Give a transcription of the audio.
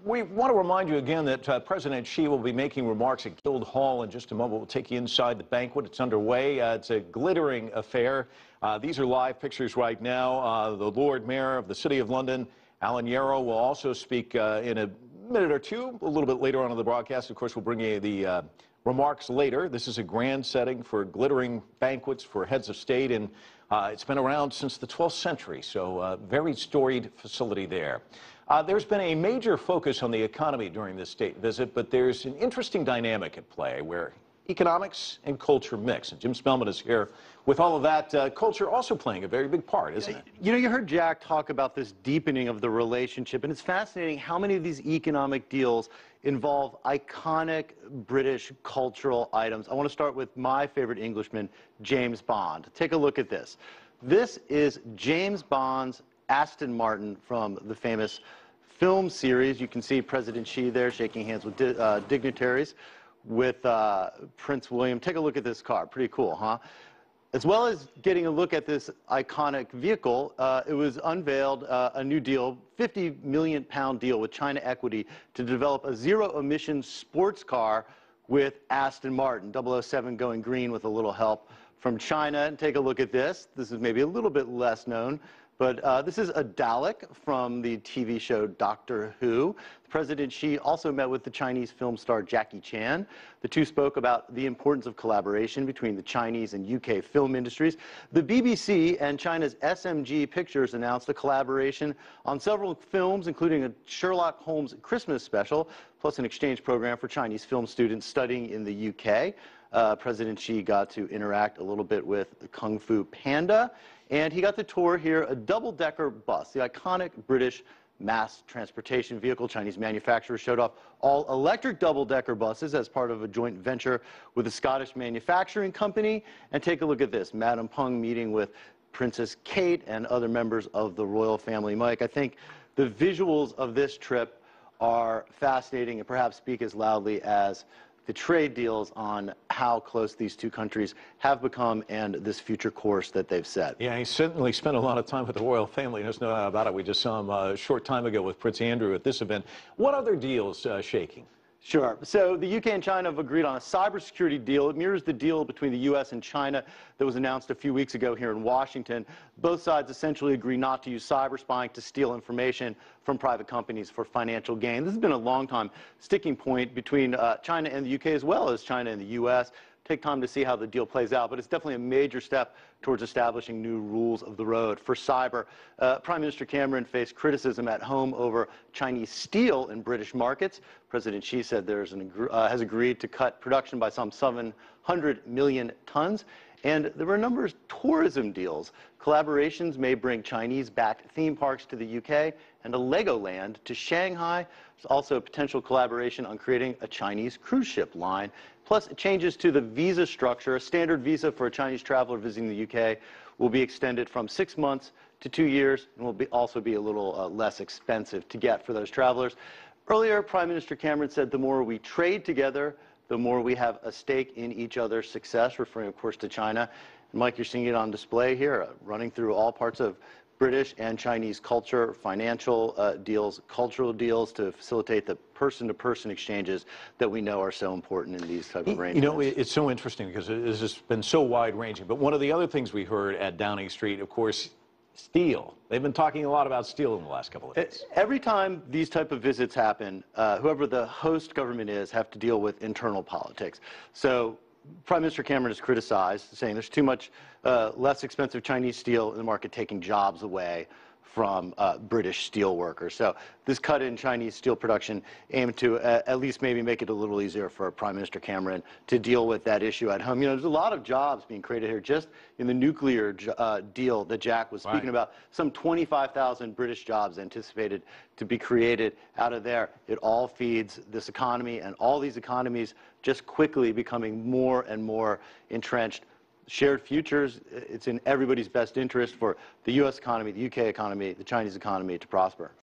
We want to remind you again that President Xi will be making remarks at Guildhall in just a moment. We'll take you inside the banquet. It's underway. It's a glittering affair. These are live pictures right now. The Lord Mayor of the City of London, Alan Yarrow, will also speak in a minute or two, a little bit later on in the broadcast. Of course, we'll bring you the remarks later. This is a grand setting for glittering banquets for heads of state, and it's been around since the 12th century, so very storied facility there. There's been a major focus on the economy during this state visit, but there's an interesting dynamic at play where economics and culture mix. And Jim Spellman is here with all of that. Culture also playing a very big part, isn't it? You know, you heard Jack talk about this deepening of the relationship, and it's fascinating how many of these economic deals involve iconic British cultural items. I want to start with my favorite Englishman, James Bond. Take a look at this. This is James Bond's Aston Martin from the famous film series. You can see President Xi there shaking hands with dignitaries, with Prince William. Take a look at this car. Pretty cool, huh? As well as getting a look at this iconic vehicle, it was unveiled a new deal, £50 million deal with China Equity to develop a zero-emission sports car with Aston Martin. 007 going green with a little help from China. And take a look at this. This is maybe a little bit less known, but this is a Dalek from the TV show Doctor Who. President Xi also met with the Chinese film star Jackie Chan. The two spoke about the importance of collaboration between the Chinese and UK film industries. The BBC and China's SMG Pictures announced a collaboration on several films, including a Sherlock Holmes Christmas special, plus an exchange program for Chinese film students studying in the UK. President Xi got to interact a little bit with the Kung Fu Panda, and he got to tour here a double-decker bus, the iconic British mass transportation vehicle. Chinese manufacturers showed off all electric double-decker buses as part of a joint venture with a Scottish manufacturing company. And take a look at this, Madam Peng meeting with Princess Kate and other members of the royal family. Mike, I think the visuals of this trip are fascinating and perhaps speak as loudly as the trade deals on how close these two countries have become and this future course that they've set. Yeah, he certainly spent a lot of time with the royal family. There's no doubt about it. We just saw him a short time ago with Prince Andrew at this event. What other deals shaking? Sure. So the UK and China have agreed on a cybersecurity deal. It mirrors the deal between the US and China that was announced a few weeks ago here in Washington. Both sides essentially agree not to use cyber spying to steal information from private companies for financial gain. This has been a long-time sticking point between China and the UK, as well as China and the US. Take time to see how the deal plays out, but it's definitely a major step towards establishing new rules of the road for cyber. Prime Minister Cameron faced criticism at home over Chinese steel in British markets. President Xi said has agreed to cut production by some 700 million tons. And there were a number of tourism deals. Collaborations may bring Chinese-backed theme parks to the UK and a Legoland to Shanghai. There's also a potential collaboration on creating a Chinese cruise ship line. Plus, changes to the visa structure. A standard visa for a Chinese traveler visiting the UK will be extended from 6 months to 2 years and will also be a little less expensive to get for those travelers. Earlier, Prime Minister Cameron said the more we trade together, the more we have a stake in each other's success, referring, of course, to China. And Mike, you're seeing it on display here, running through all parts of British and Chinese culture, financial deals, cultural deals to facilitate the person-to-person exchanges that we know are so important in these type of arrangements. You know, it's so interesting because it has been so wide-ranging. But one of the other things we heard at Downing Street, of course, steel. They've been talking a lot about steel in the last couple of days. Every time these type of visits happen, whoever the host government is have to deal with internal politics. So Prime Minister Cameron is criticized, saying there's too much less expensive Chinese steel in the market, taking jobs away from British steel workers. So this cut in Chinese steel production aimed to at least maybe make it a little easier for Prime Minister Cameron to deal with that issue at home. You know, there's a lot of jobs being created here just in the nuclear deal that Jack was speaking about. Some 25,000 British jobs anticipated to be created out of there. It all feeds this economy, and all these economies just quickly becoming more and more entrenched. Shared futures, it's in everybody's best interest for the U.S. economy, the UK economy, the Chinese economy to prosper.